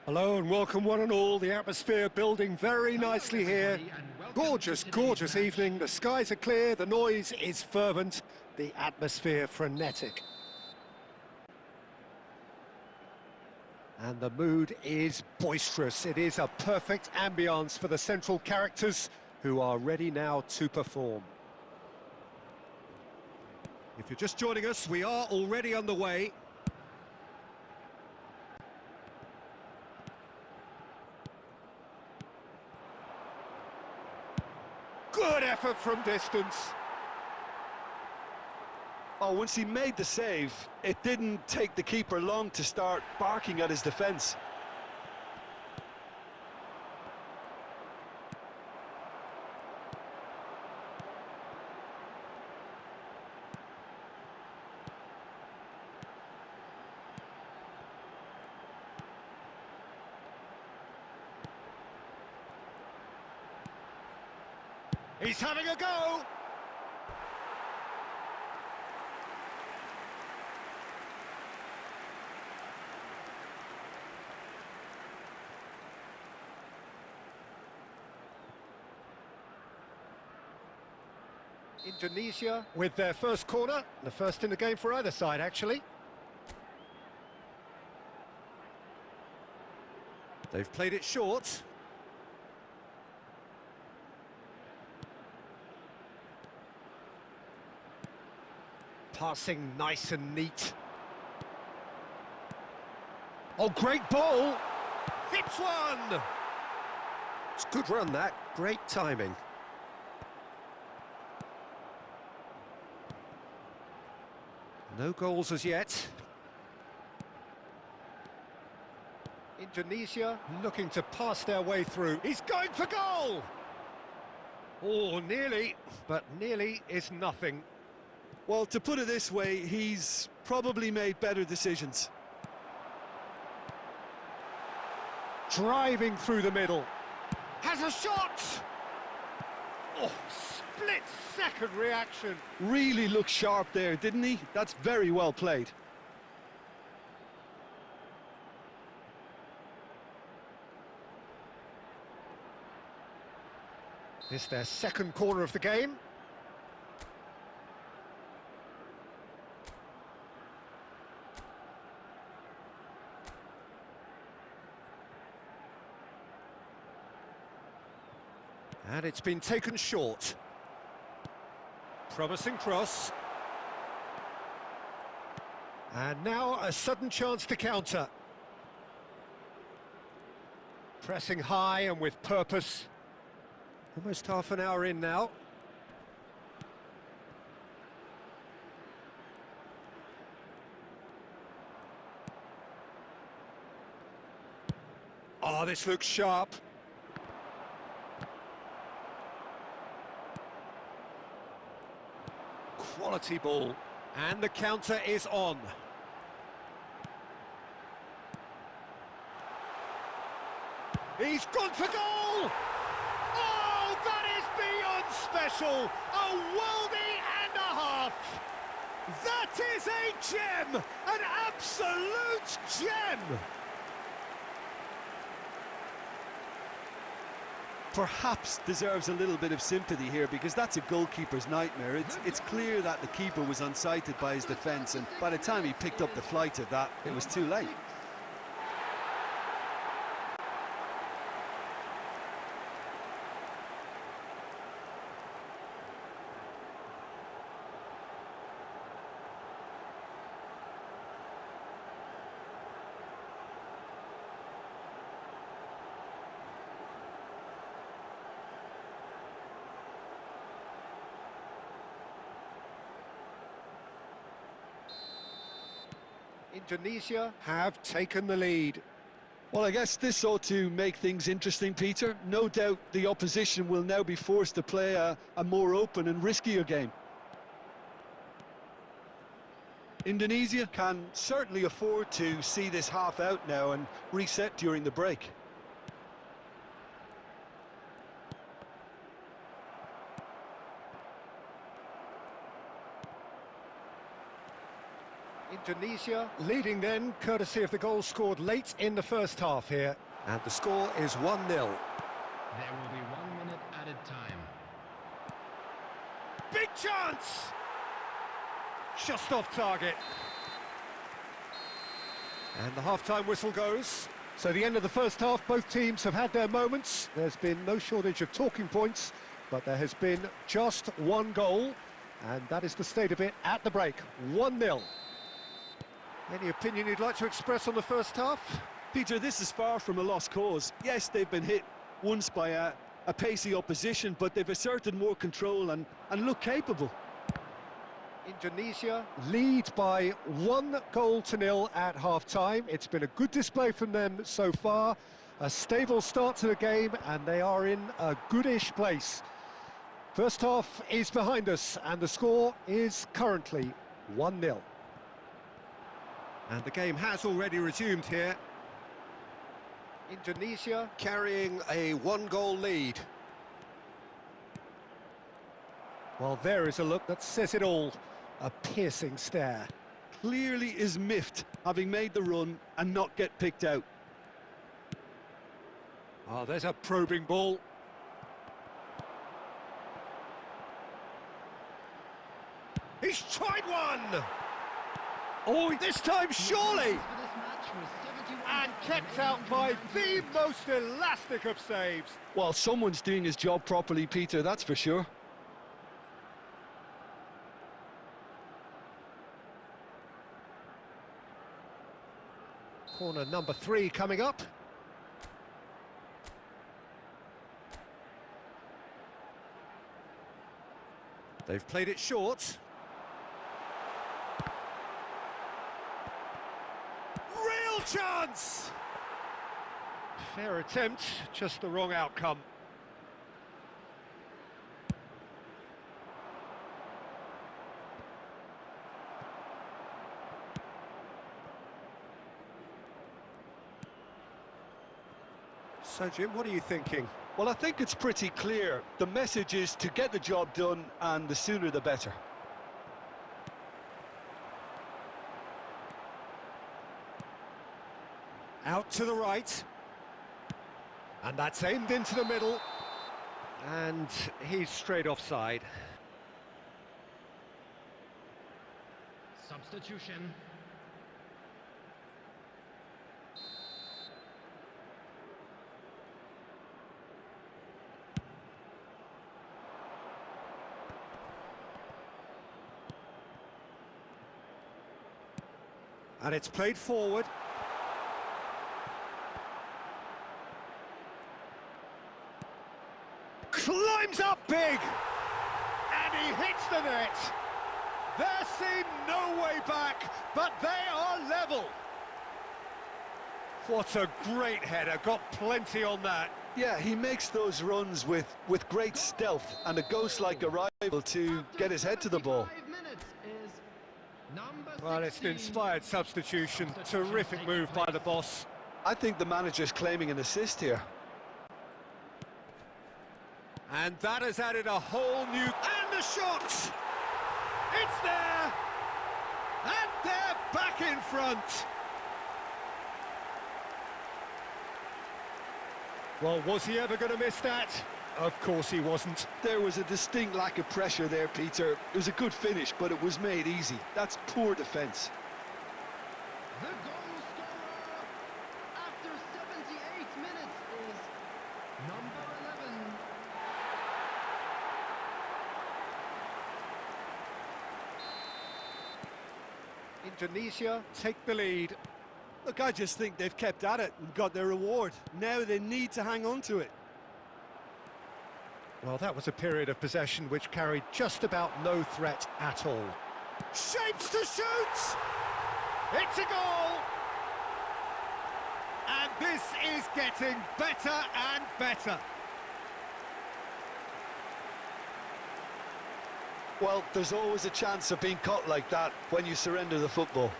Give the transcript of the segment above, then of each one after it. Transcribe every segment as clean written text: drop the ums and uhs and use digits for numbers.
Hello and welcome one and all. The atmosphere building very nicely here. Gorgeous, gorgeous evening. The skies are clear, the noise is fervent, the atmosphere frenetic. And the mood is boisterous. It is a perfect ambience for the central characters who are ready now to perform. If you're just joining us, we are already underway. Good effort from distance. Oh, once he made the save, it didn't take the keeper long to start barking at his defence. He's having a go! Indonesia with their first corner, the first in the game for either side actually. They've played it short. Passing nice and neat. Oh, great ball! Hits one! It's a good run that, great timing. No goals as yet. Indonesia looking to pass their way through. He's going for goal! Oh, nearly, but nearly is nothing. Well, to put it this way, he's probably made better decisions. Driving through the middle. Has a shot! Oh, split-second reaction. Really looked sharp there, didn't he? That's very well played. This is their second corner of the game. And it's been taken short. Promising cross. And now a sudden chance to counter. Pressing high and with purpose. Almost half an hour in now. Oh, this looks sharp. Quality ball, and the counter is on. He's gone for goal! Oh, that is beyond special! A worldie and a half! That is a gem! An absolute gem! Perhaps deserves a little bit of sympathy here because that's a goalkeeper's nightmare. It's clear that the keeper was unsighted by his defence, and by the time he picked up the flight of that, it was too late. Indonesia have taken the lead. Well, I guess this ought to make things interesting, Peter. No doubt the opposition will now be forced to play a more open and riskier game. Indonesia can certainly afford to see this half out now and reset during the break. Indonesia leading then, courtesy of the goal scored late in the first half here. And the score is 1-0. There will be 1 minute added time. Big chance! Just off target. And the half-time whistle goes. So the end of the first half, both teams have had their moments. There's been no shortage of talking points, but there has been just one goal, and that is the state of it at the break, 1-0. Any opinion you'd like to express on the first half? Peter, this is far from a lost cause. Yes, they've been hit once by a pacey opposition, but they've asserted more control and look capable. Indonesia lead by 1-0 at half-time. It's been a good display from them so far. A stable start to the game, and they are in a goodish place. First half is behind us, and the score is currently 1-0. And the game has already resumed here. Indonesia carrying a 1-goal lead. Well, there is a look that says it all. A piercing stare. Clearly is miffed, having made the run and not get picked out. Oh, there's a probing ball. He's tried one! Oh, this time surely! And kept out by the most elastic of saves. Well, someone's doing his job properly, Peter, that's for sure. Corner number 3 coming up. They've played it short. Real chance! Fair attempt, just the wrong outcome. So, Jim, what are you thinking? Well, I think it's pretty clear. The message is to get the job done, and the sooner the better. Out to the right. And that's aimed into the middle. And he's straight offside. Substitution. And it's played forward. Climbs up big! And he hits the net! There seemed no way back, but they are level! What a great header, got plenty on that. Yeah, he makes those runs with great stealth and a ghost-like arrival to get his head to the ball. Well, it's an inspired substitution. Terrific move by the boss. I think the manager's claiming an assist here. And that has added a whole new... And the shot! It's there! And they're back in front! Well, was he ever going to miss that? Of course he wasn't. There was a distinct lack of pressure there, Peter. It was a good finish, but it was made easy. That's poor defence. The goal scorer after 78 minutes is number 11. Indonesia take the lead. Look, I just think they've kept at it and got their reward. Now they need to hang on to it. Well, that was a period of possession which carried just about no threat at all. Shapes to shoot! It's a goal! And this is getting better and better. Well, there's always a chance of being caught like that when you surrender the football.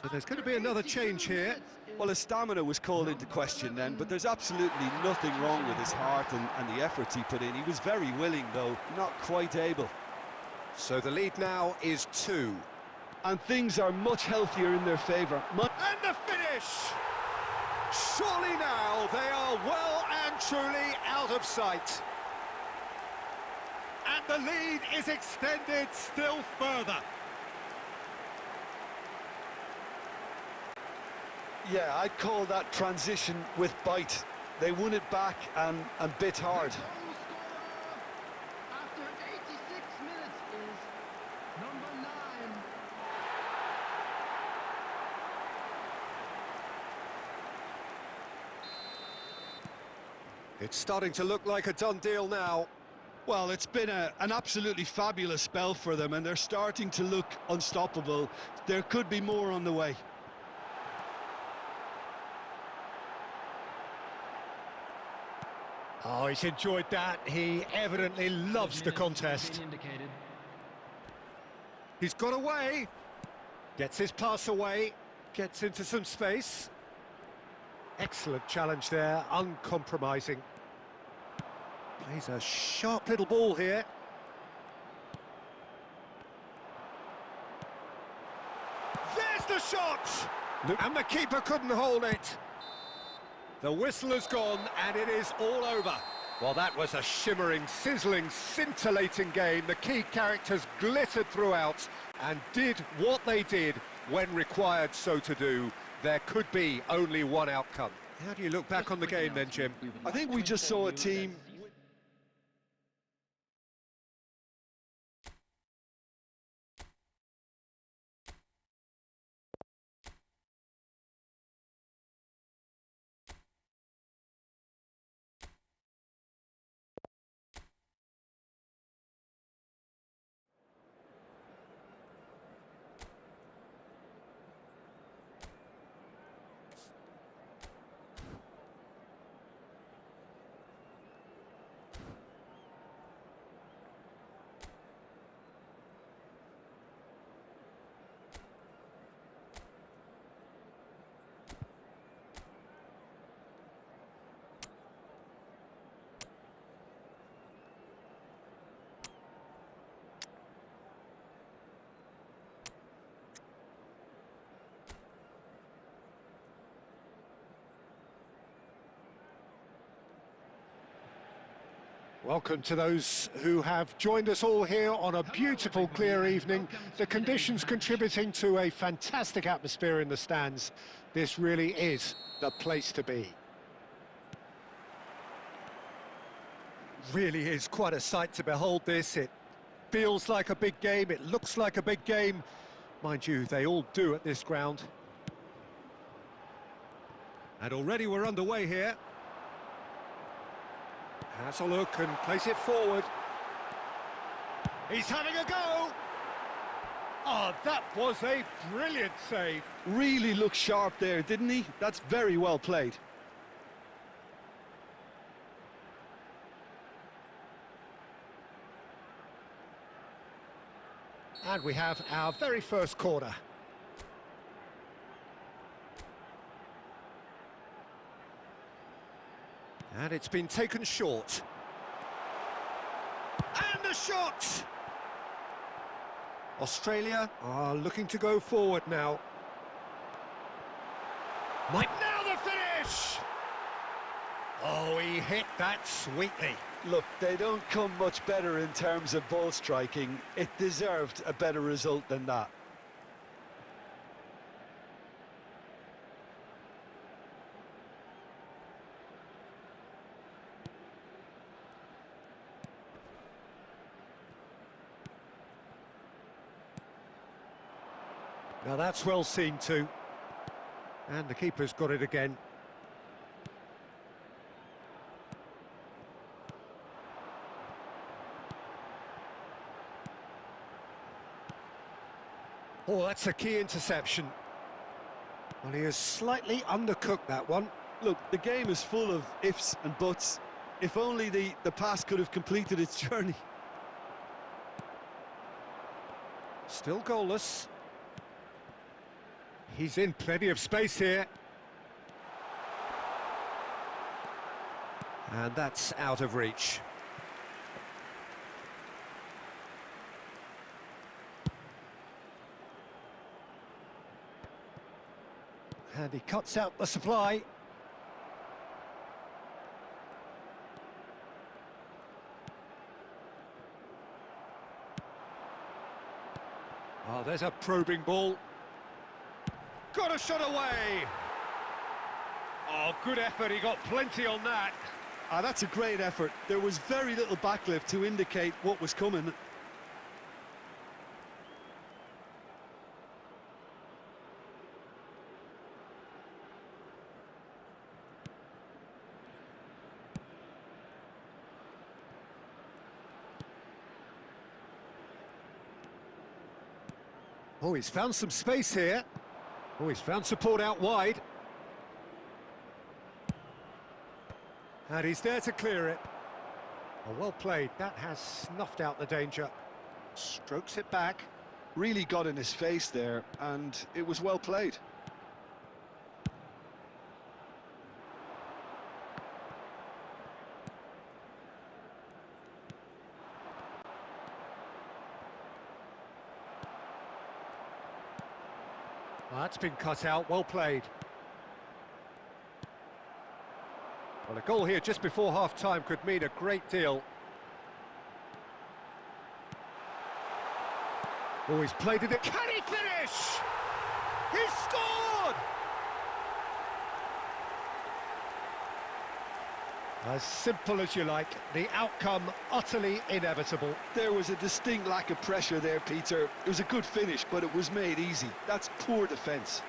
So there's going to be another change here. Well, his stamina was called into question then, but there's absolutely nothing wrong with his heart and the efforts he put in. He was very willing, though, not quite able. So the lead now is 2. And things are much healthier in their favour. And the finish! Surely now they are well and truly out of sight. And the lead is extended still further. Yeah, I'd call that transition with bite. They won it back and bit hard. The goal scorer after 86 minutes is number 9. It's starting to look like a done deal now. Well, it's been an absolutely fabulous spell for them, and they're starting to look unstoppable. There could be more on the way. Oh, he's enjoyed that. He evidently loves the contest. He's got away. Gets his pass away. Gets into some space. Excellent challenge there, uncompromising. Plays a sharp little ball here. There's the shot! And the keeper couldn't hold it. The whistle has gone and it is all over. Well, that was a shimmering, sizzling, scintillating game. The key characters glittered throughout and did what they did when required so to do. There could be only one outcome. How do you look back on the game then, Jim? I think we just saw a team... Welcome to those who have joined us all here on a beautiful, clear evening. The conditions contributing to a fantastic atmosphere in the stands. This really is the place to be. Really is quite a sight to behold this. It feels like a big game, it looks like a big game. Mind you, they all do at this ground. And already we're underway here. Has a look and plays it forward. He's having a go! Oh, that was a brilliant save. Really looked sharp there, didn't he? That's very well played. And we have our very first corner. And it's been taken short. And the shot! Australia are looking to go forward now. Now the finish! Oh, he hit that sweetly. Look, they don't come much better in terms of ball striking. It deserved a better result than that. Now that's well seen too. And the keeper's got it again. Oh, that's a key interception. Well, he has slightly undercooked that one. Look, the game is full of ifs and buts. If only the pass could have completed its journey. Still goalless. He's in plenty of space here. And that's out of reach. And he cuts out the supply. Oh, there's a probing ball. Got a shot away. Oh, good effort, he got plenty on that. Ah, that's a great effort. There was very little backlift to indicate what was coming. Oh, he's found some space here. Oh, he's found support out wide. And he's there to clear it. Oh, well played. That has snuffed out the danger. Strokes it back. Really got in his face there, and it was well played. Oh, that's been cut out. Well played. Well, a goal here just before half-time could mean a great deal. Oh, he's played it. Can he finish? He's scored! As simple as you like, the outcome utterly inevitable. There was a distinct lack of pressure there, Peter. It was a good finish, but it was made easy. That's poor defence.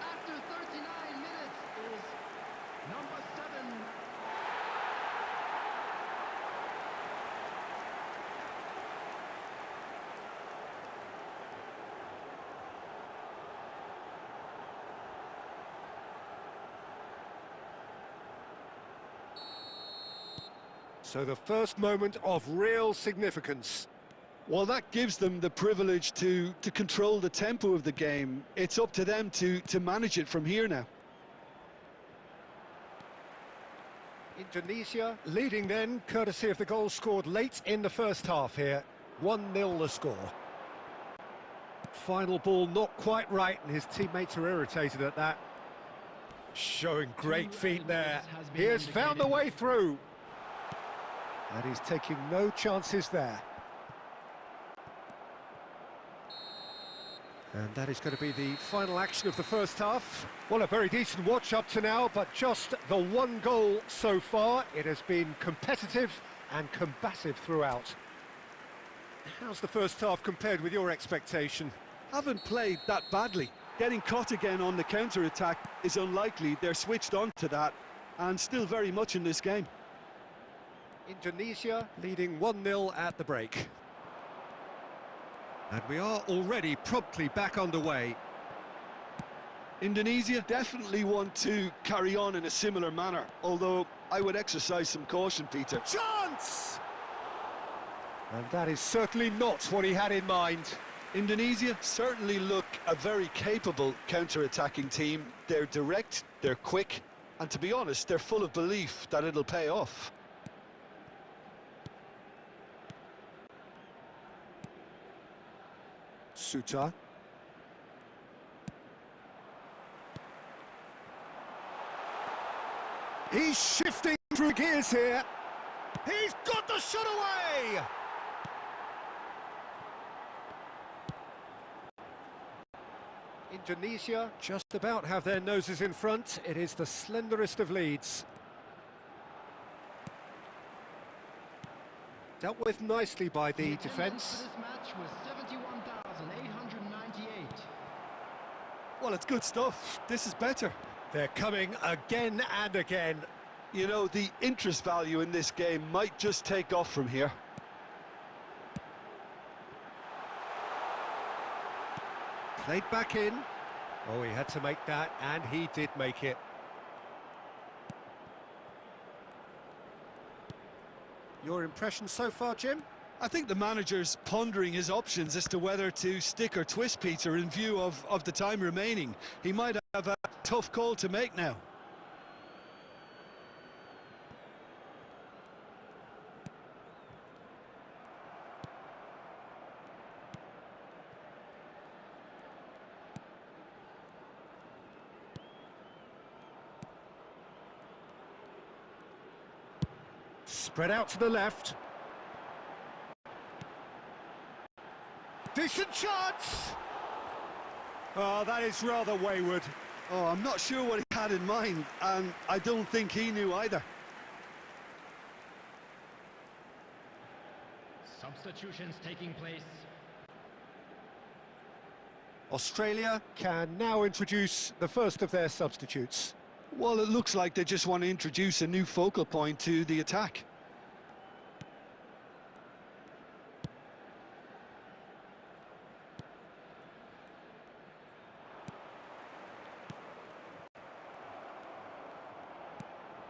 After 39 minutes is number 7. So the first moment of real significance. Well, that gives them the privilege to control the tempo of the game. It's up to them to manage it from here now. Indonesia leading then, courtesy of the goal scored late in the first half here. 1-0 the score. Final ball not quite right, and his teammates are irritated at that. Showing great feet there. He has found the way through. And he's taking no chances there. And that is going to be the final action of the first half. Well, a very decent watch up to now, but just the one goal so far. It has been competitive and combative throughout. How's the first half compared with your expectation? Haven't played that badly. Getting caught again on the counter-attack is unlikely. They're switched on to that and still very much in this game. Indonesia leading 1-0 at the break. And we are already promptly back underway. Indonesia definitely want to carry on in a similar manner, although I would exercise some caution, Peter. Chance! And that is certainly not what he had in mind. Indonesia certainly look a very capable counter-attacking team. They're direct, they're quick, and to be honest, they're full of belief that it'll pay off. Suta. He's shifting through gears here. He's got the shot away! Indonesia just about have their noses in front. It is the slenderest of leads. Dealt with nicely by the defence. This match was 71,898. Well, it's good stuff. This is better. They're coming again and again. You know, the interest value in this game might just take off from here. Played back in. Oh, he had to make that, and he did make it. Your impression so far, Jim? I think the manager's pondering his options as to whether to stick or twist Peter in view of the time remaining. He might have a tough call to make now. Spread out to the left. Decent chance! Oh, that is rather wayward. Oh, I'm not sure what he had in mind, and I don't think he knew either. Substitutions taking place. Australia can now introduce the first of their substitutes. Well, it looks like they just want to introduce a new focal point to the attack.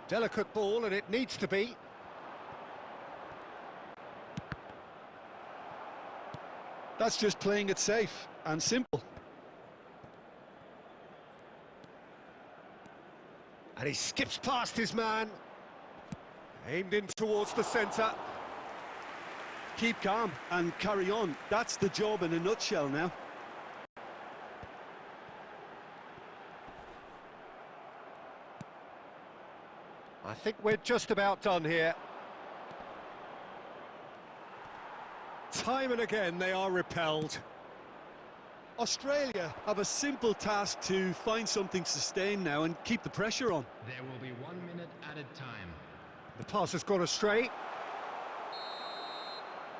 Delicate ball, and it needs to be. That's just playing it safe and simple. And he skips past his man. Aimed in towards the centre. Keep calm and carry on. That's the job in a nutshell now. I think we're just about done here. Time and again they are repelled. Australia have a simple task to find something sustained now and keep the pressure on. There will be 1 minute added time. The pass has gone astray.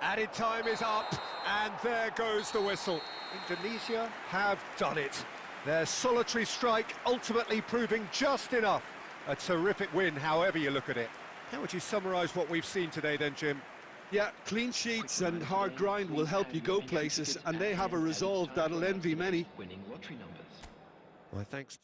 Added time is up, and there goes the whistle. Indonesia have done it. Their solitary strike ultimately proving just enough. A terrific win, however you look at it. How would you summarise what we've seen today then, Jim? Yeah, clean sheets and hard grind will help you go places, and they have a resolve that'll envy many. Winning lottery numbers. Well, thanks.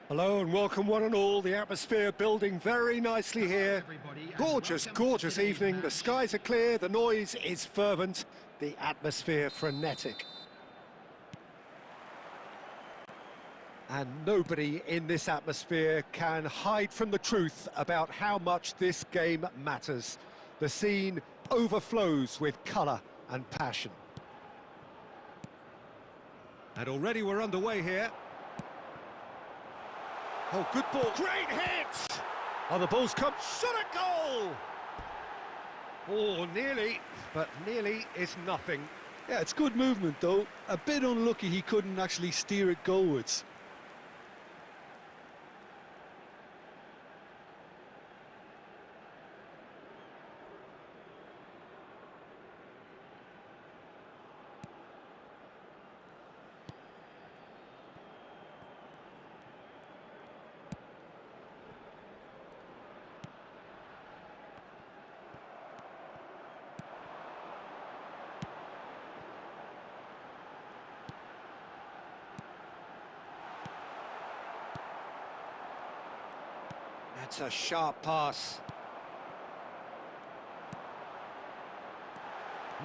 Hello and welcome one and all. The atmosphere building very nicely here. Gorgeous, gorgeous evening. The skies are clear, the noise is fervent, the atmosphere frenetic. And nobody in this atmosphere can hide from the truth about how much this game matters. The scene overflows with colour and passion. And already we're underway here. Oh, good ball. Great hit! Oh, the ball's come. Shot a goal! Oh, nearly, but nearly is nothing. Yeah, it's good movement though. A bit unlucky he couldn't actually steer it goalwards. That's a sharp pass.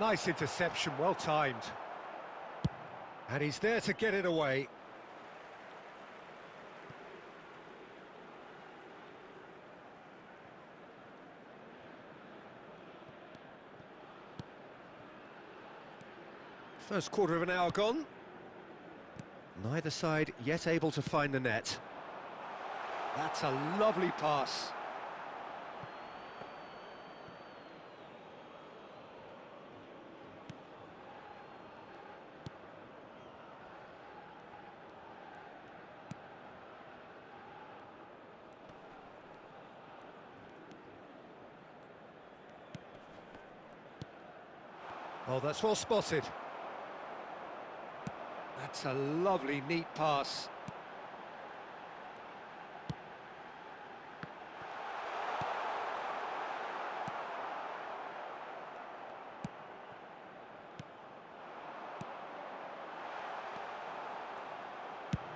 Nice interception, well timed. And he's there to get it away. First quarter of an hour gone. Neither side yet able to find the net. That's a lovely pass. Oh, that's well spotted. That's a lovely, neat pass.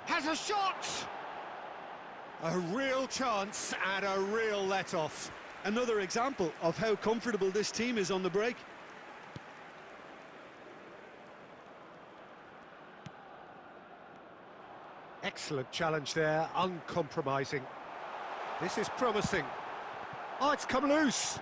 Has a shot! A real chance and a real let-off. Another example of how comfortable this team is on the break. Excellent challenge there, uncompromising. This is promising. Oh, it's come loose.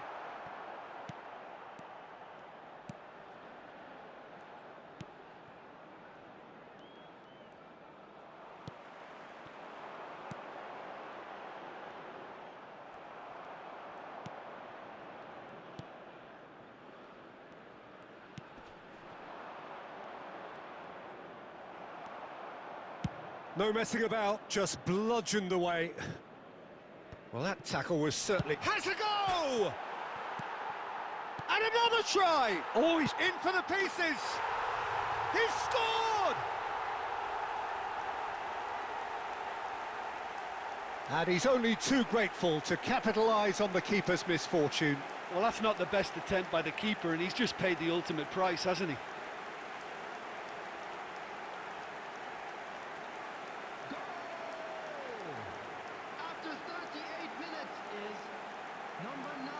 No messing about, just bludgeoned away. Well, that tackle was certainly... Has a go! And another try! Oh, he's in for the pieces! He's scored! And he's only too grateful to capitalise on the keeper's misfortune. Well, that's not the best attempt by the keeper, and he's just paid the ultimate price, hasn't he? After 38 minutes is number 9.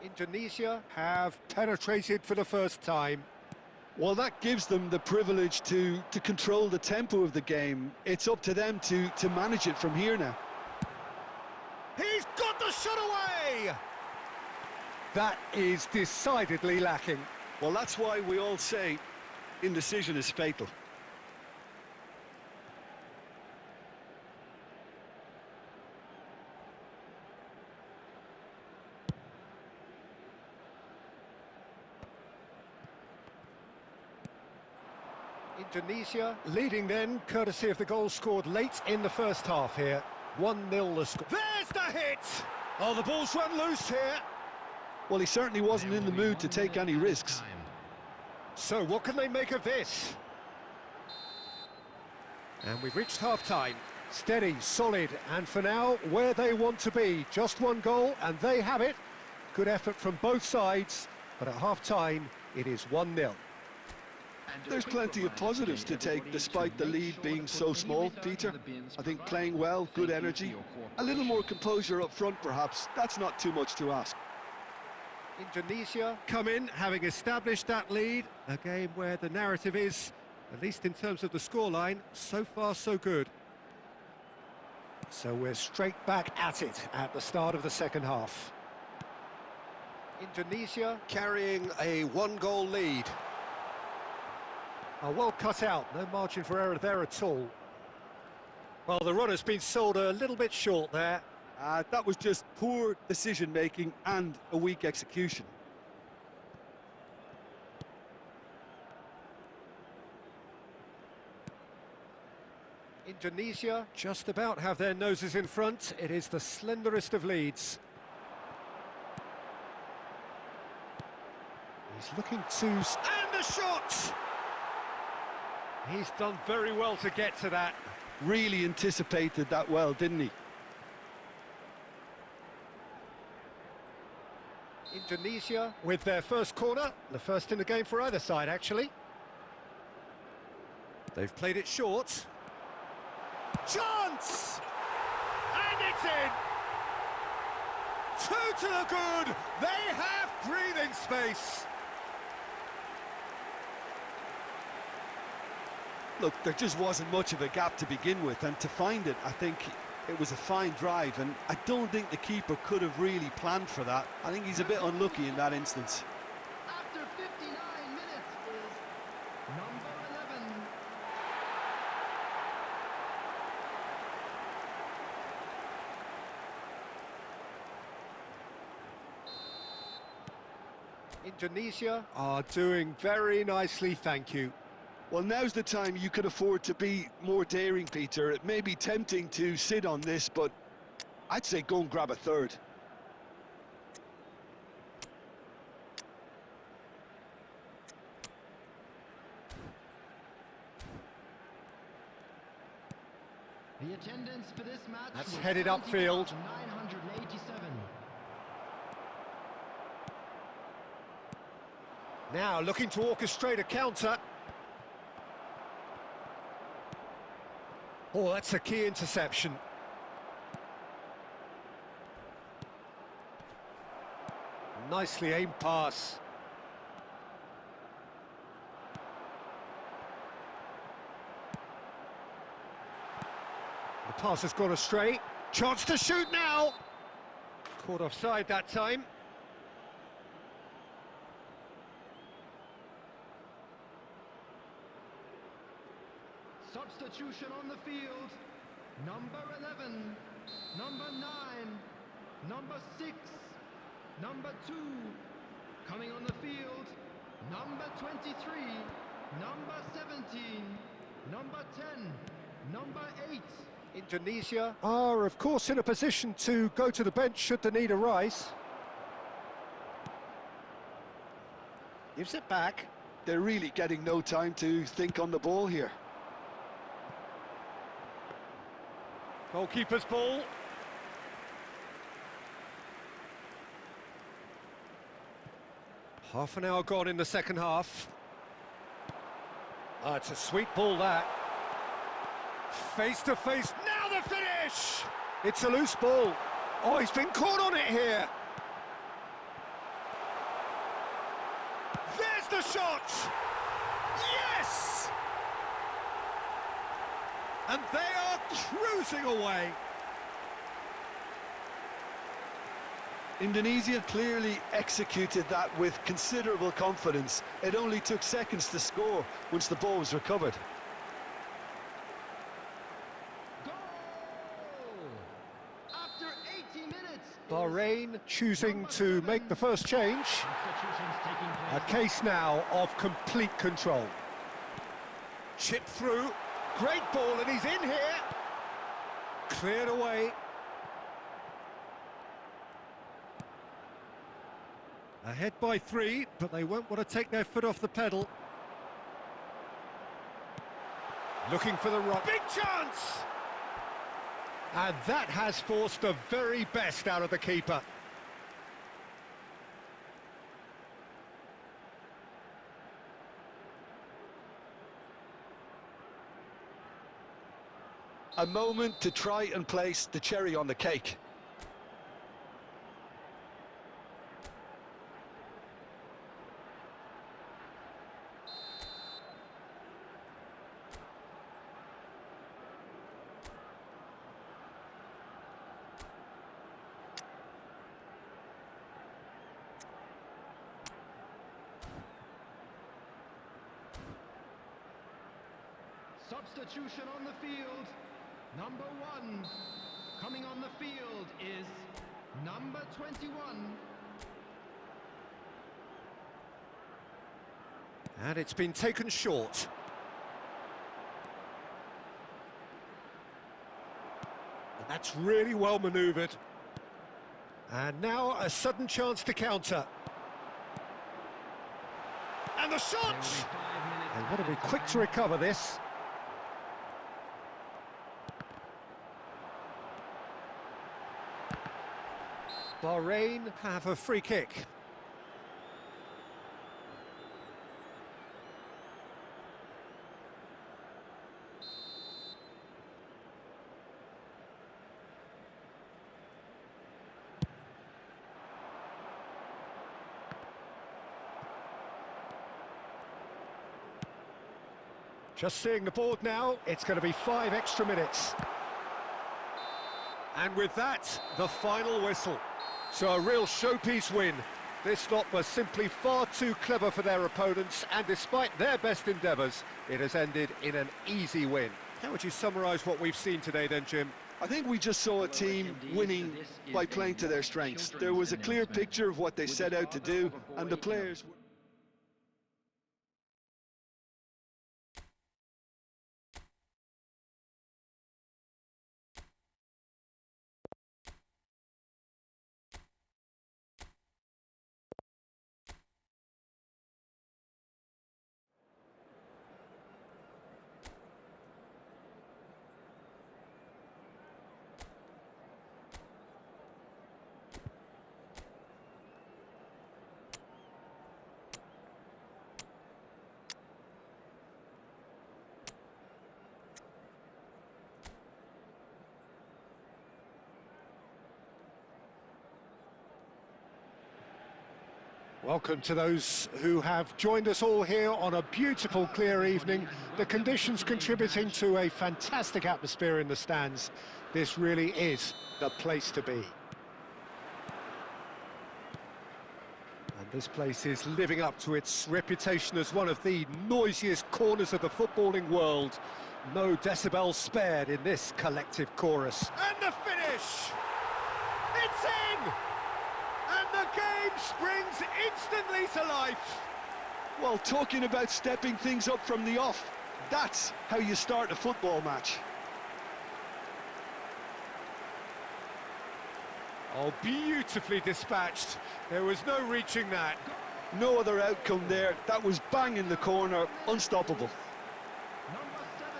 Indonesia have penetrated for the first time. Well, that gives them the privilege to control the tempo of the game. It's up to them to manage it from here now. He's got the shot away! That is decidedly lacking. Well, that's why we all say indecision is fatal. Indonesia leading then, courtesy of the goal scored late in the first half here. 1-0 the score. There's the hit! Oh, the ball's run loose here. Well, he certainly wasn't in the mood to take any risks. So what can they make of this? And we've reached half-time. Steady, solid, and for now, where they want to be. Just one goal, and they have it. Good effort from both sides, but at half-time, it is 1-0. There's plenty of positives to take despite the lead being so small, Peter. I think playing well, good energy, a little more composure up front perhaps, that's not too much to ask. Indonesia come in having established that lead, a game where the narrative is, at least in terms of the scoreline, so far so good. So we're straight back at it at the start of the second half. Indonesia carrying a one-goal lead. Oh, well cut out, no margin for error there at all. Well, the run has been sold a little bit short there. That was just poor decision-making and a weak execution. Indonesia just about have their noses in front. It is the slenderest of leads. He's looking to... And a shot! He's done very well to get to that. Really anticipated that well, didn't he? Indonesia with their first corner, the first in the game for either side, actually. They've played it short. Chance! And it's in! Two to the good! They have breathing space! Look, there just wasn't much of a gap to begin with, and to find it, I think it was a fine drive, and I don't think the keeper could have really planned for that. I think he's a bit unlucky in that instance. After 59 minutes is number 11. Indonesia are doing very nicely, thank you. Well, now's the time you could afford to be more daring, Peter. It may be tempting to sit on this, but I'd say go and grab a third. The attendance for this match That's was headed upfield. 987. Now looking to orchestrate a counter. Oh, that's a key interception. Nicely aimed pass. The pass has gone astray. Chance to shoot now. Caught offside that time. Substitution on the field. Number 11, number 9, number 6, number 2. Coming on the field, number 23, number 17, number 10, number 8. Indonesia are, of course, in a position to go to the bench should the need arise. Gives it back. They're really getting no time to think on the ball here. Goalkeeper's ball. Half an hour gone in the second half. It's a sweet ball, that. Face to face, now the finish! It's a loose ball. Oh, he's been caught on it here. There's the shot! Yes! And they are cruising away. Indonesia clearly executed that with considerable confidence. It only took seconds to score once the ball was recovered. Goal! After 80 minutes. Bahrain choosing to make the first change. Substitutions taking A place. case now of complete control. Chip through. Great ball, and he's in here. Cleared away. Ahead by 3, but they won't want to take their foot off the pedal. Looking for the right. Big chance! And that has forced the very best out of the keeper. A moment to try and place the cherry on the cake. Substitution on the field. Number 1. Coming on the field is number 21. And it's been taken short. And that's really well manoeuvred. And now a sudden chance to counter. And the shot! They want to be quick to recover this. Bahrain have a free kick. Just seeing the board now, it's going to be 5 extra minutes. And with that, the final whistle. So a real showpiece win. This lot was simply far too clever for their opponents, and despite their best endeavours, it has ended in an easy win. How would you summarise what we've seen today then, Jim? I think we just saw a team winning by playing to their strengths. There was a clear picture of what they set out to do, and the players... Welcome to those who have joined us all here on a beautiful, clear evening. The conditions contributing to a fantastic atmosphere in the stands. This really is the place to be. And this place is living up to its reputation as one of the noisiest corners of the footballing world. No decibels spared in this collective chorus. And the finish! It's in! And the game springs instantly to life. Well, talking about stepping things up from the off, that's how you start a football match. Oh, beautifully dispatched. There was no reaching that. No other outcome there. That was bang in the corner, unstoppable. Number 7.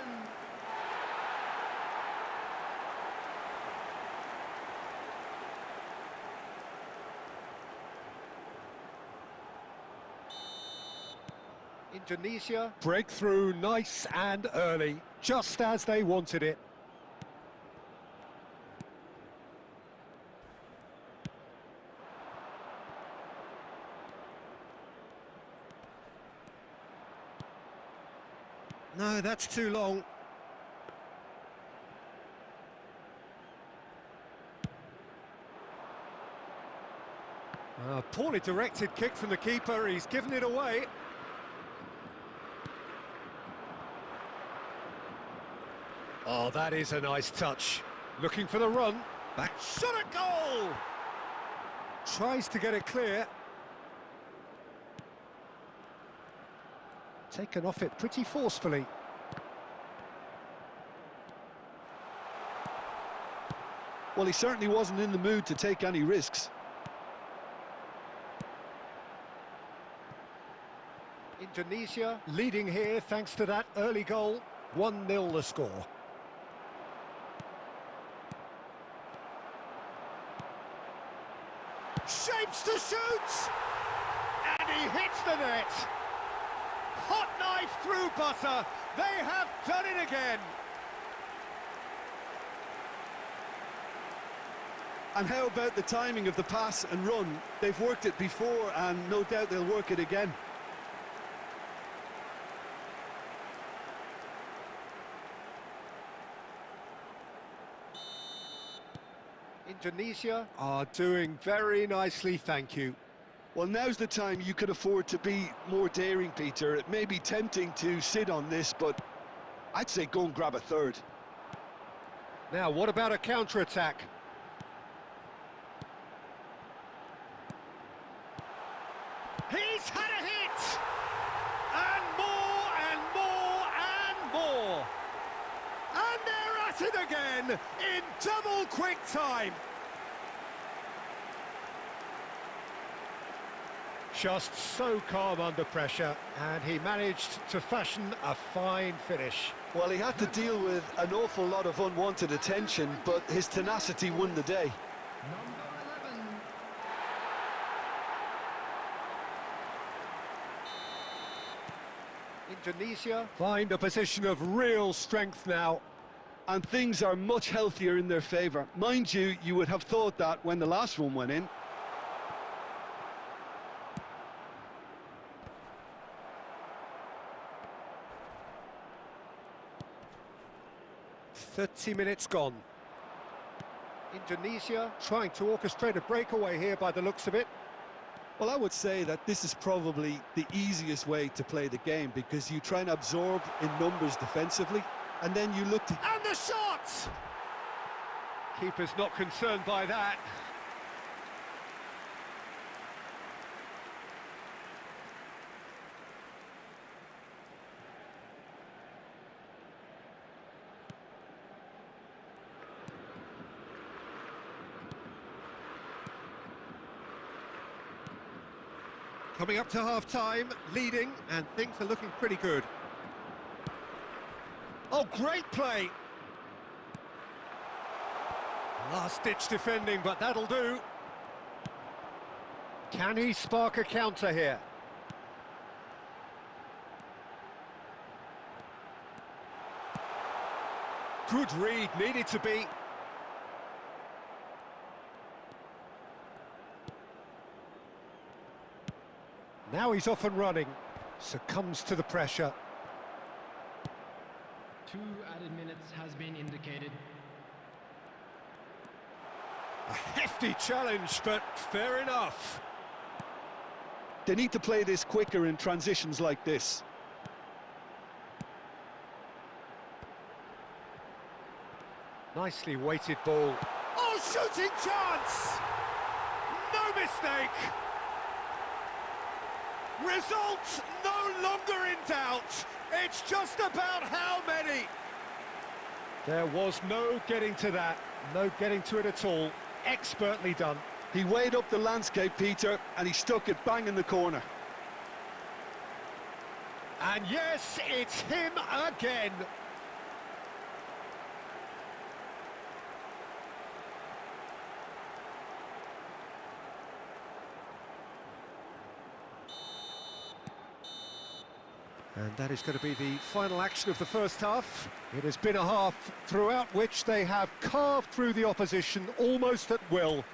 Indonesia breakthrough nice and early, just as they wanted it. No, that's too long. A poorly directed kick from the keeper, he's given it away. Oh, that is a nice touch. Looking for the run. Back shot at goal! Tries to get it clear. Taken off it pretty forcefully. Well, he certainly wasn't in the mood to take any risks. Indonesia leading here thanks to that early goal. 1-0 the score. Shapes to shoot! And he hits the net! Hot knife through butter! They have done it again! And how about the timing of the pass and run? They've worked it before, and no doubt they'll work it again. Indonesia are doing very nicely, thank you. Well, now's the time you could afford to be more daring, Peter. It may be tempting to sit on this, but I'd say go and grab a third. Now, what about a counter-attack? He's had a hit! And more, and more, and more! And they're at it again, in double quick time! just so calm under pressure, and he managed to fashion a fine finish. Well, he had to deal with an awful lot of unwanted attention, but his tenacity won the day. Number 11. Indonesia find a position of real strength now. And things are much healthier in their favour. Mind you, you would have thought that when the last one went in. Minutes gone. Indonesia trying to orchestrate a breakaway here by the looks of it. Well, I would say that this is probably the easiest way to play the game, because you try and absorb in numbers defensively, and then you look to... And the shot! Keeper's not concerned by that. Coming up to half-time, leading, and things are looking pretty good. Oh, great play! Last-ditch defending, but that'll do. Can he spark a counter here? Good read, needed to be. Now he's off and running, succumbs to the pressure. 2 added minutes has been indicated. A hefty challenge, but fair enough. They need to play this quicker in transitions like this. Nicely weighted ball. Oh, shooting chance! No mistake! Result no longer in doubt. It's just about how many. There was no getting to that. No getting to it at all. Expertly done. He weighed up the landscape, Peter, and he stuck it bang in the corner. And yes, it's him again. And that is going to be the final action of the first half. It has been a half throughout which they have carved through the opposition almost at will,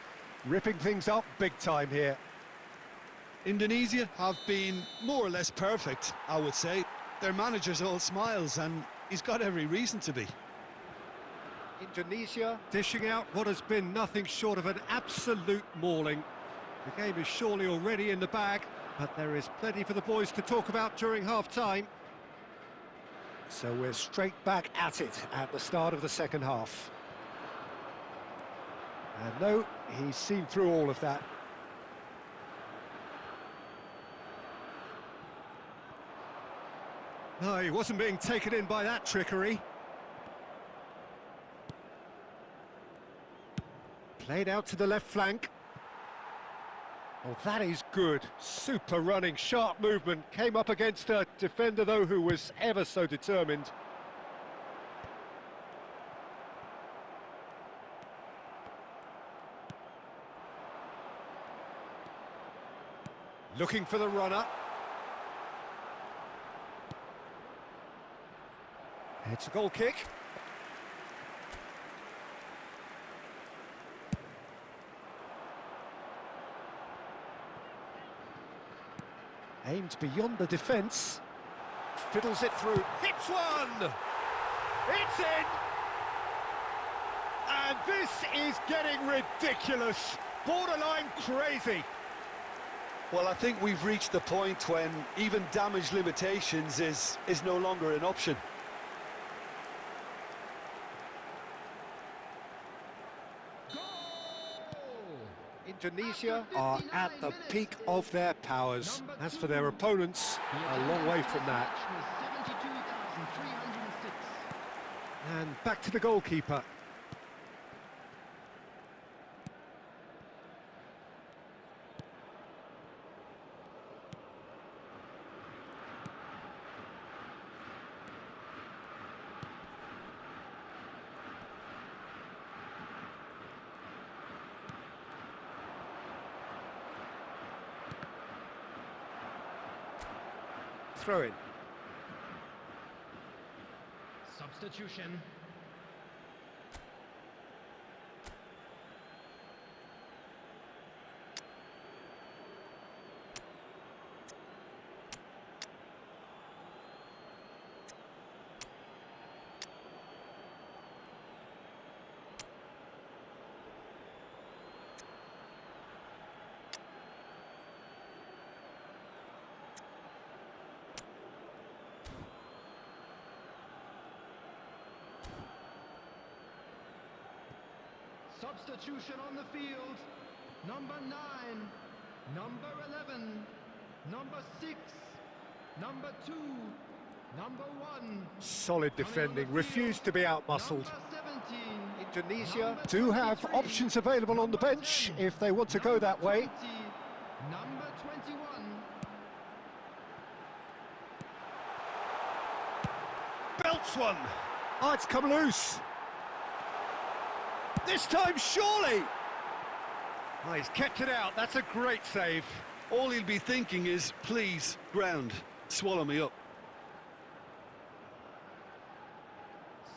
ripping things up big time here. Indonesia have been more or less perfect, I would say. Their manager's all smiles, and he's got every reason to be. Indonesia dishing out what has been nothing short of an absolute mauling. The game is surely already in the bag, but there is plenty for the boys to talk about during half-time. So we're straight back at it at the start of the second half. And no, he's seen through all of that. No, he wasn't being taken in by that trickery. Played out to the left flank. Oh, that is good. Super running, sharp movement. Came up against a defender, though, who was ever so determined. Looking for the runner. It's a goal kick. Aimed beyond the defence. Fiddles it through. Hits one! It's in! And this is getting ridiculous. Borderline crazy. Well, I think we've reached the point when even damage limitations is no longer an option. Indonesia are at the peak of their powers. As for their opponents, a long way from that. And back to the goalkeeper. throw-in. Substitution. Substitution on the field. Number 9, number 11, number 6, number 2, number 1. Solid defending, refused to be outmuscled. Number 17, Indonesia number do have 23, options available on the number bench 10, if they want to go that way. 20, number 21. Belts one. Oh, it's come loose. This time, surely! Oh, he's kept it out. That's a great save. All he'll be thinking is, please, ground, swallow me up.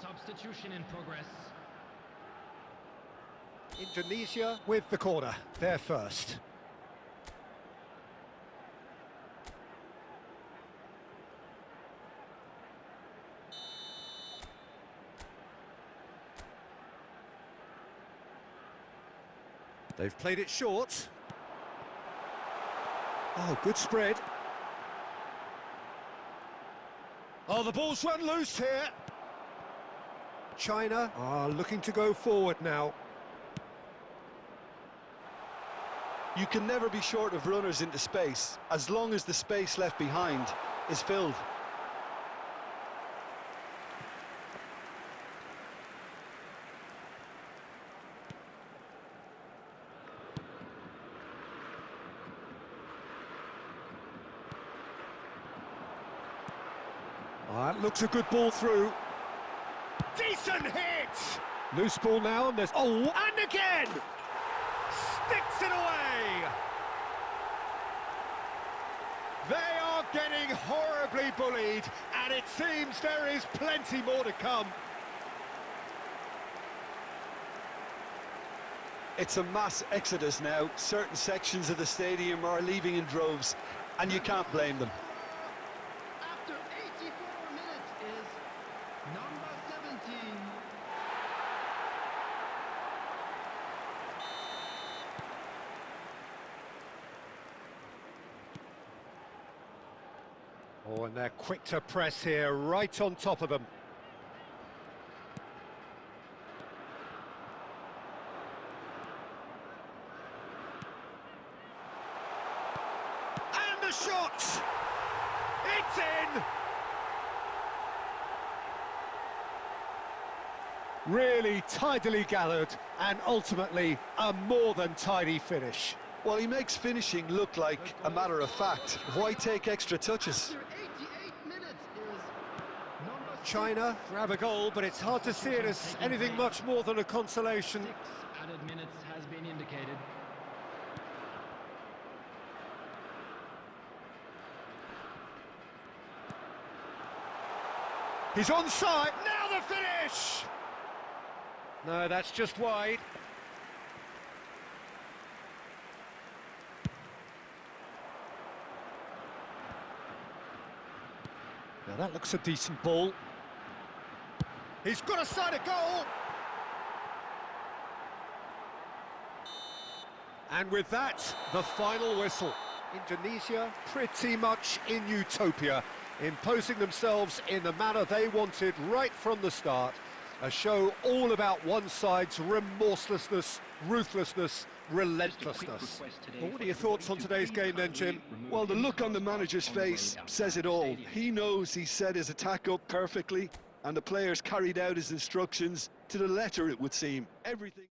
Substitution in progress. Indonesia with the corner. They're first. They've played it short. Oh, good spread. Oh, the ball's run loose here. China are looking to go forward now. You can never be short of runners into space, as long as the space left behind is filled. That looks a good ball through. Decent hit! Loose ball now, and there's... Oh, and again! Sticks it away! They are getting horribly bullied, and it seems there is plenty more to come. It's a mass exodus now. Certain sections of the stadium are leaving in droves, and you can't blame them. After 84 minutes is number 17. Oh, and they're quick to press here, right on top of them. And the shot! It's in! Really tidily gathered, and ultimately a more than tidy finish. Well, he makes finishing look like a matter of fact. Why take extra touches? After 88 minutes is number China grab a goal, but it's hard to see it as anything much more than a consolation. 6 added minutes has been indicated. He's onside, now the finish! No, that's just wide. Now that looks a decent ball. He's got a side of goal! And with that, the final whistle. Indonesia pretty much in utopia, imposing themselves in the manner they wanted right from the start. A show all about one side's remorselessness, ruthlessness, relentlessness. Well, what are your thoughts on today's game then, Jim? Well, the look on the manager's face says it all. He knows he set his attack up perfectly, and the players carried out his instructions to the letter, it would seem. Everything.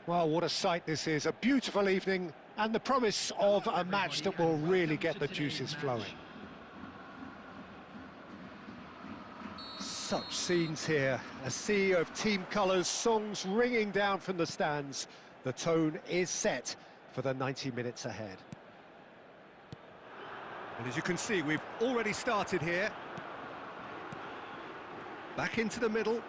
Well, what a sight this is. A beautiful evening and the promise of a match that will really get the juices flowing. Such scenes here. A sea of team colours, songs ringing down from the stands. The tone is set for the 90 minutes ahead. And as you can see, we've already started here. Back into the middle.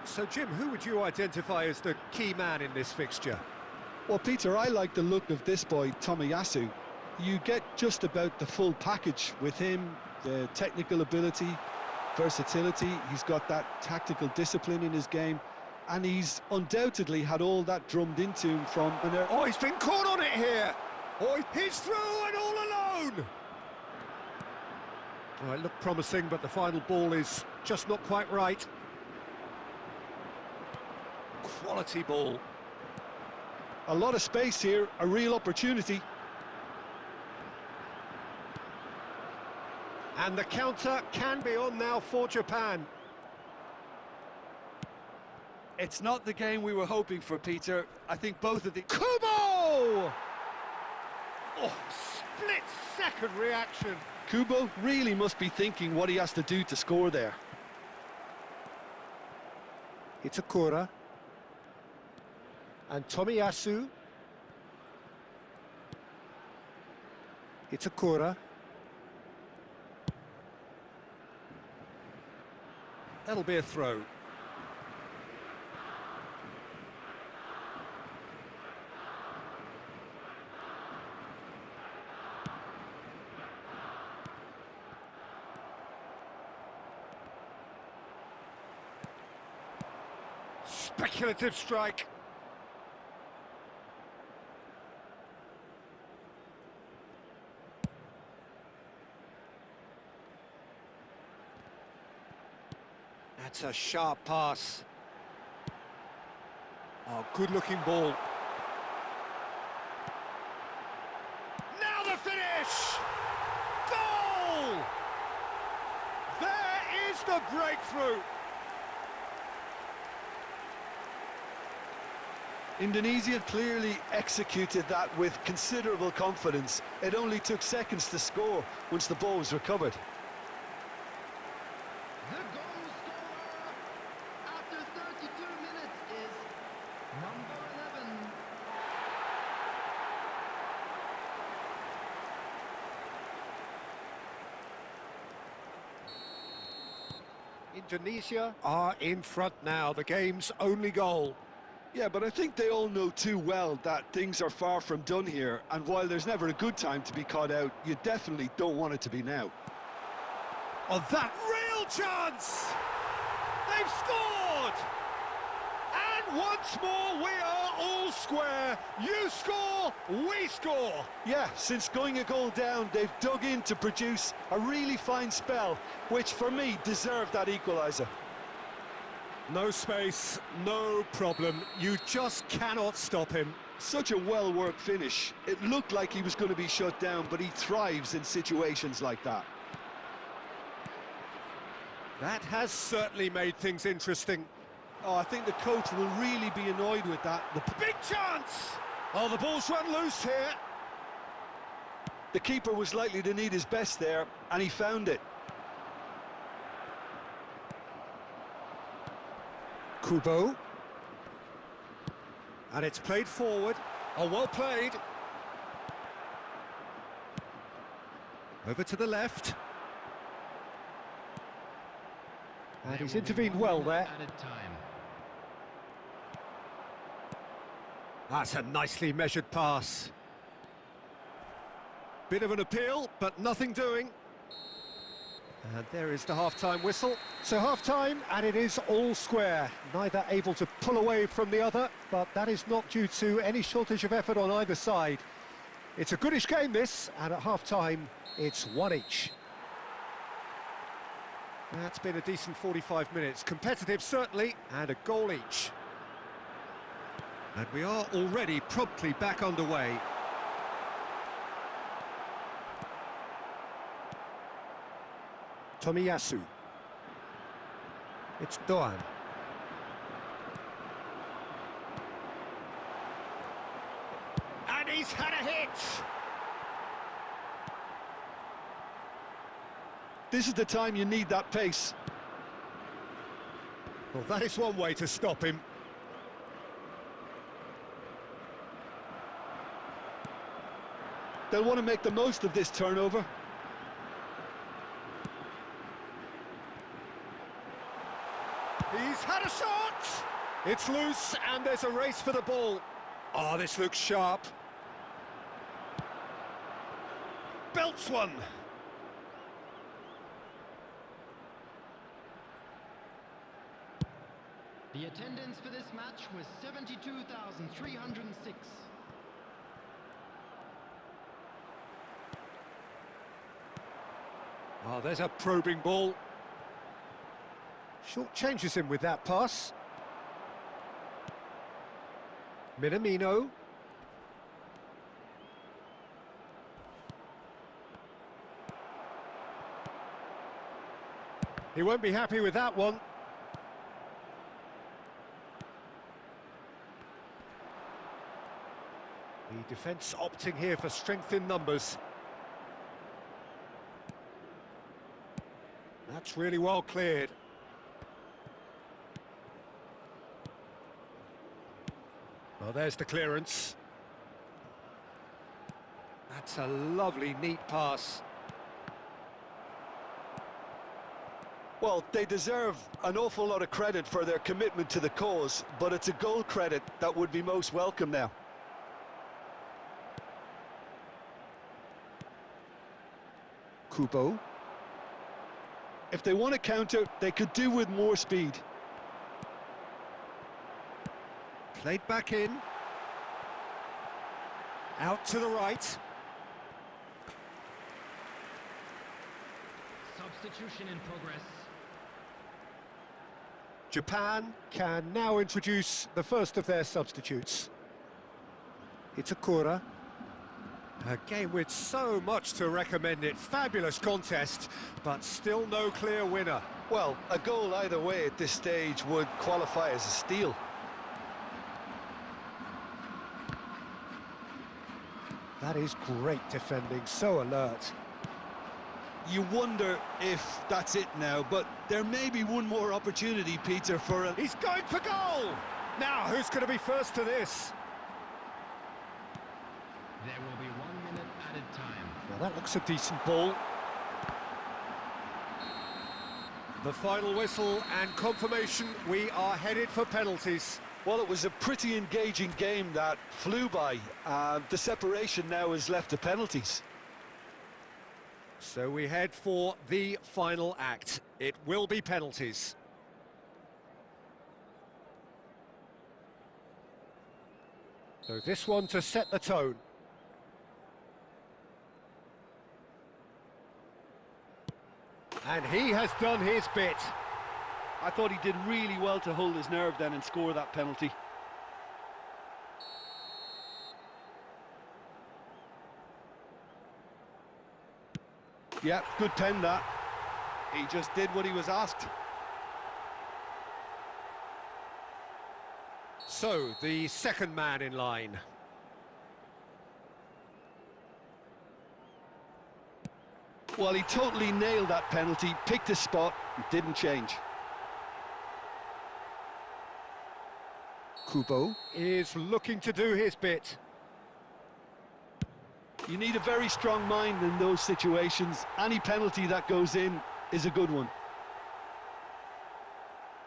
So, Jim, who would you identify as the key man in this fixture? Well, Peter, I like the look of this boy, Tomiyasu. You get just about the full package with him, the technical ability, versatility, he's got that tactical discipline in his game, and he's undoubtedly had all that drummed into him from... Oh, he's been caught on it here! Oh, he's through and all alone! Oh, it looked promising, but the final ball is just not quite right. Quality ball. A lot of space here, a real opportunity. And the counter can be on now for Japan. It's not the game we were hoping for, Peter. I think both of the... Kubo! Oh, split-second reaction. Kubo really must be thinking what he has to do to score there. Itakura. And Tomiyasu. Itakura. That'll be a throw. Speculative strike. That's a sharp pass. Oh, good-looking ball. Now the finish! Goal! There is the breakthrough. Indonesia clearly executed that with considerable confidence. It only took seconds to score once the ball was recovered. The goal scorer after 32 minutes is number 11. Indonesia are in front now, the game's only goal. Yeah, but I think they all know too well that things are far from done here, and while there's never a good time to be caught out, you definitely don't want it to be now. Oh, that real chance! They've scored! And once more, we are all square. You score, we score. Yeah, since going a goal down, they've dug in to produce a really fine spell, which for me deserved that equaliser. No space, no problem. You just cannot stop him. Such a well-worked finish. It looked like he was going to be shut down, but he thrives in situations like that. That has certainly made things interesting. Oh, I think the coach will really be annoyed with that. The big chance! Oh, the ball's run loose here. The keeper was likely to need his best there, and he found it. Kubo. And it's played forward. Oh, well played. Over to the left. And he's intervened well there. That's a nicely measured pass. Bit of an appeal, but nothing doing. And there is the half-time whistle. So half-time, and it is all square. Neither able to pull away from the other, but that is not due to any shortage of effort on either side. It's a goodish game, this, and at half-time, it's one each. That's been a decent 45 minutes. Competitive, certainly, and a goal each. And we are already promptly back underway. Tomiyasu. It's Doan. And he's had a hit! This is the time you need that pace. Well, that is one way to stop him. They'll want to make the most of this turnover. He's had a shot! It's loose and there's a race for the ball. Oh, this looks sharp. Belts one. The attendance for this match was 72,306. Oh, there's a probing ball. Short changes him with that pass. Minamino. He won't be happy with that one. The defence opting here for strength in numbers. That's really well cleared. Well, there's the clearance. That's a lovely, neat pass. Well, they deserve an awful lot of credit for their commitment to the cause, but it's a goal credit that would be most welcome now. Kubo. If they want to counter, they could do with more speed. Played back in. Out to the right. Substitution in progress. Japan can now introduce the first of their substitutes. Itakura. A game with so much to recommend it. Fabulous contest, but still no clear winner. Well, a goal either way at this stage would qualify as a steal. That is great defending, so alert. You wonder if that's it now, but there may be one more opportunity, Peter, for a... He's going for goal! Now, who's going to be first to this? There will be 1 minute added time. Well, that looks a decent ball. The final whistle and confirmation, we are headed for penalties. Well, it was a pretty engaging game that flew by. The separation now is left to penalties. So we head for the final act. It will be penalties. So this one to set the tone. And he has done his bit. I thought he did really well to hold his nerve then and score that penalty. Yeah, good pen that. He just did what he was asked. So, the second man in line. Well, he totally nailed that penalty, picked his spot, didn't change. Kubo is looking to do his bit. You need a very strong mind in those situations. Any penalty that goes in is a good one.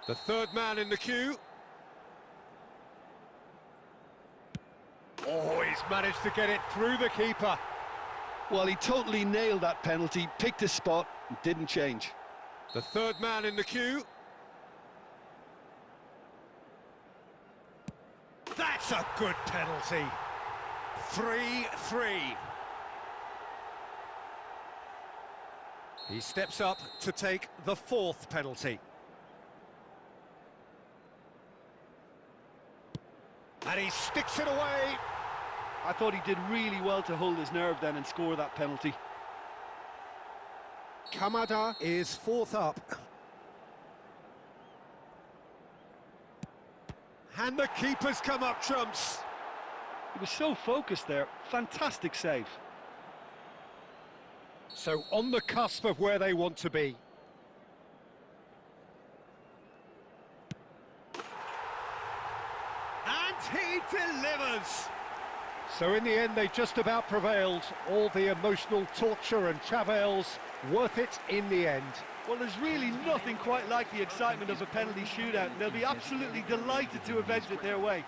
The third man in the queue. Oh, he's managed to get it through the keeper. Well, he totally nailed that penalty, picked his spot, didn't change. The third man in the queue. That's a good penalty. 3-3. He steps up to take the fourth penalty. And he sticks it away. I thought he did really well to hold his nerve then and score that penalty. Kamada is fourth up. And the keeper's come up trumps. He was so focused there. Fantastic save. So on the cusp of where they want to be. And he delivers. So in the end, they just about prevailed. All the emotional torture and travails, worth it in the end. Well, there's really nothing quite like the excitement of a penalty shootout. They'll be absolutely delighted to have edged it their way.